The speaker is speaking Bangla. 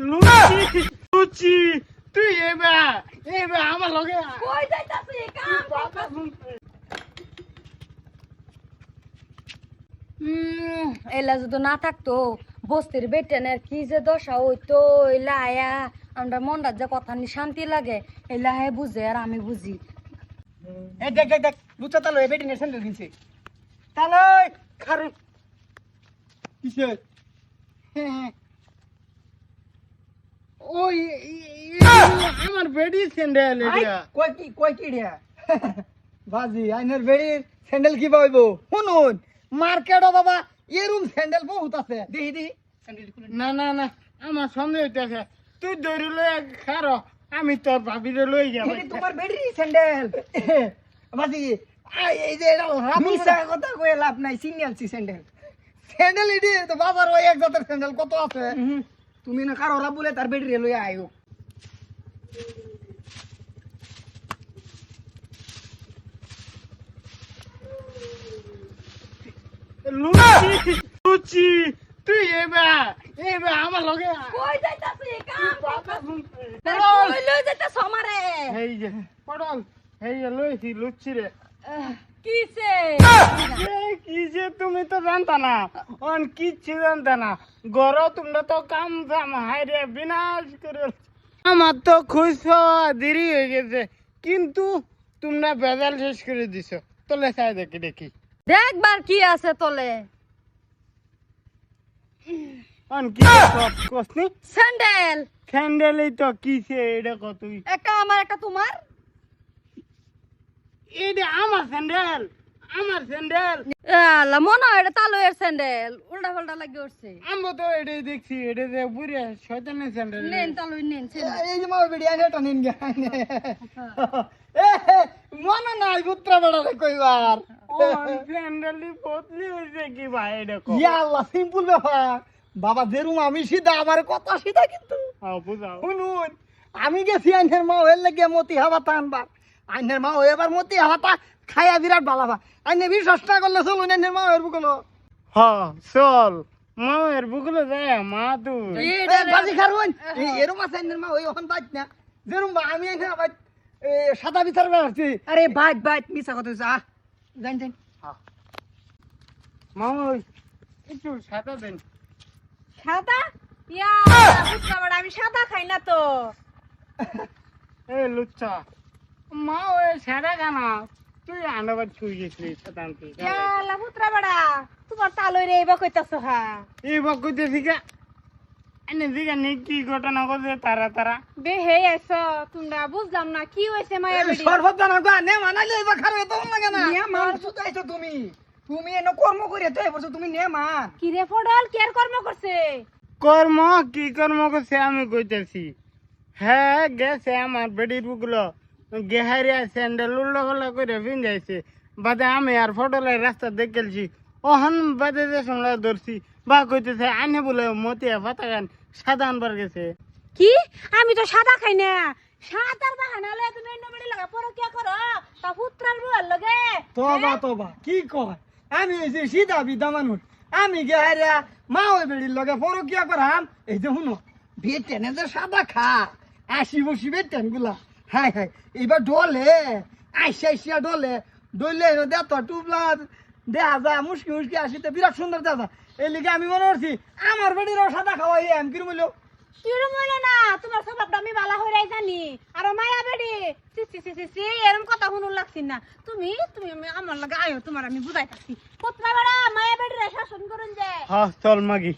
লুচি লুচি তুই এবার আমার লগে কই যাইতাছি কাম এলা যদি না থাকতো বস্তির বেটেনের কি যে দশা হইতো এলা আয়া আমরা মনটা যে কথা নি শান্তি লাগে এলা হে বুঝে আর আমি বুঝি। এই দেখ দেখ দেখ লুচা তালো এ বেটিনের স্যান্ডেল কিনছে তালো খারু কিসে ওই আমার বেডি স্যান্ডেল এটা কই কি রে বাজি আইনের বেড়ির স্যান্ডেল কি পাইবো শুনুন মার্কেটও বাবা এরুম স্যান্ডেল বহুত আছে দেখি দেখি স্যান্ডেল খুলে না না না আমার সন্দেহ হইতেছে তুই ধরিলে খারো আমি তোর ভাবিরে লই যাব এটা তোমার বেড়ির স্যান্ডেল বাজি এই যে এটা মিছা কথা কই লাভ নাই সিগন্যালছি স্যান্ডেল স্যান্ডেল এডি তো বাজার ওই এক জাতের স্যান্ডেল কত আছে তুমি না কারো রাব বলে তার বেড়ির লই আইও লুচি লুচি তুই এবার আমার লগে কই যাইতাছি কাম কই লই যাইতাছ আমারে এই যে পড়ল এই যে লইছি লুচি রে কিসে কি যে তুমি তো জানতা না অন কিচ্ছু জানতা না গরো তোমরা তো কাম জাম হাইরে বিনাশ করে আমার তো খুশ হওয়া দেরি হয়ে গেছে কিন্তু তোমরা বেজাল শেষ করে দিছো তোলে চাই দেখি দেখি দেখবার কি আছে তলে অন কি কসনি স্যান্ডেল স্যান্ডেলই তো কিসে এটা কতই একটা আমার একটা তোমার এটা আমার স্যান্ডেল আলা মনে হয় এটা তালুয়ের স্যান্ডেল উল্টা পাল্টা লাগে উঠছে আমরা তো এটাই দেখছি এটা যে বুড়ে শয়তানের স্যান্ডেল নেন তালুই নেন স্যান্ডেল এই যে মাও বেড়ি আনে তো নিন গে মনে নাই পুত্র বড় রে কইবার স্যান্ডেলই বদলি হয়েছে কি ভাই দেখো ইয়া আল্লাহ সিম্পল ব্যাপার বাবা যেরুম আমি সিধা আমার কথা সিধা কিন্তু হ্যাঁ বুঝাও শুনুন আমি গেছি আইনের মা হইল লাগে মতি হাওয়া টানবার আইনের মা এবার মতি হাওয়াটা খাইয়া বিরাট ভালো বা আইনে বিশ্বাস না করলে চলুন আইনের মা এর বুকলো হ্যাঁ চল মায়ের বুকলে যায় মা তুই বাজি খারুন এরম আছে আইনের মা ওই ওখান বাইত না যেরুম বা আমি আইনে আবার সাদা বিচার বেড়াচ্ছি আরে বাইত বাইত মিছা কথা আহ জান জান মা একটু সাদা দেন সাদা ইয়া বুঝতে পারে আমি সাদা খাই না তো এ লুচ্চা মা ওই সাদা খানা তুই আন্ডাবার ছুই গেছিলি সাদান্তি ইয়ালা পুত্রা বড়া তোমার তালুই রে এবা কইতাছো হা এই বকুতে দিকা এনে দিকা নি কি ঘটনা করছে তারা বে হে আইছো তোমরা বুঝলাম না কি হইছে মায়া বেডি সর্বত জানা গো নে মানাইলে এবার খারো তো লাগে না নে মান সুতাইছো তুমি তুমি এনে কর্ম করে তো এবছর তুমি নে মান কি রে ফডল কেয়ার কর্ম করছে কর্ম কি কর্ম করছে আমি কইতেছি হ্যাঁ গেছে আমার বেডির বুকলো গেহারিয়া স্যান্ডেল উল্লো গল্লা করে ভিজাইছে বাদে আমি আর ফটোলের রাস্তা দেখেছি ওহন বাদে যে সময় ধরছি বা কইতেছে আনে বলে মতিয়া পাতা গান সাদা আনবার গেছে কি আমি তো সাদা খাই না সাদার বাহানা লয়ে তুমি অন্য বেডি লাগা পরে কি করো তা পুত্রার রুয়ার লগে তোবা তোবা কি কয় আমি এই যে সিধা বিধা মানুষ আমি গেহারিয়া মা ওই বেড়ির লগে ফরকিয়া করাম এই যে শুনো বেটেনে যে সাদা খা আসি বসি বেটেন গুলা হাই হাই এবার ডলে আইসা ডলে ডলে দে তো টুবলা দেখা যায় মুশকি মুশকি আসিতে বিরাট সুন্দর দেখা যায় এই লিগে আমি মনে করছি আমার বেড়িরও সাদা খাওয়াই আমি কিরম হইলো কিরম হইলো না তোমার স্বভাবটা আমি বালা হইরাই জানি আর মায়া বেডি সি সি সি সি এরকম কথা শুনুন লাগছিস না তুমি তুমি আমার লগে আয়ো তোমার আমি বুঝাইতাছি পুত্রা বড়া মায়া বেডি রে শাসন করুন যে হ্যাঁ চল মাগি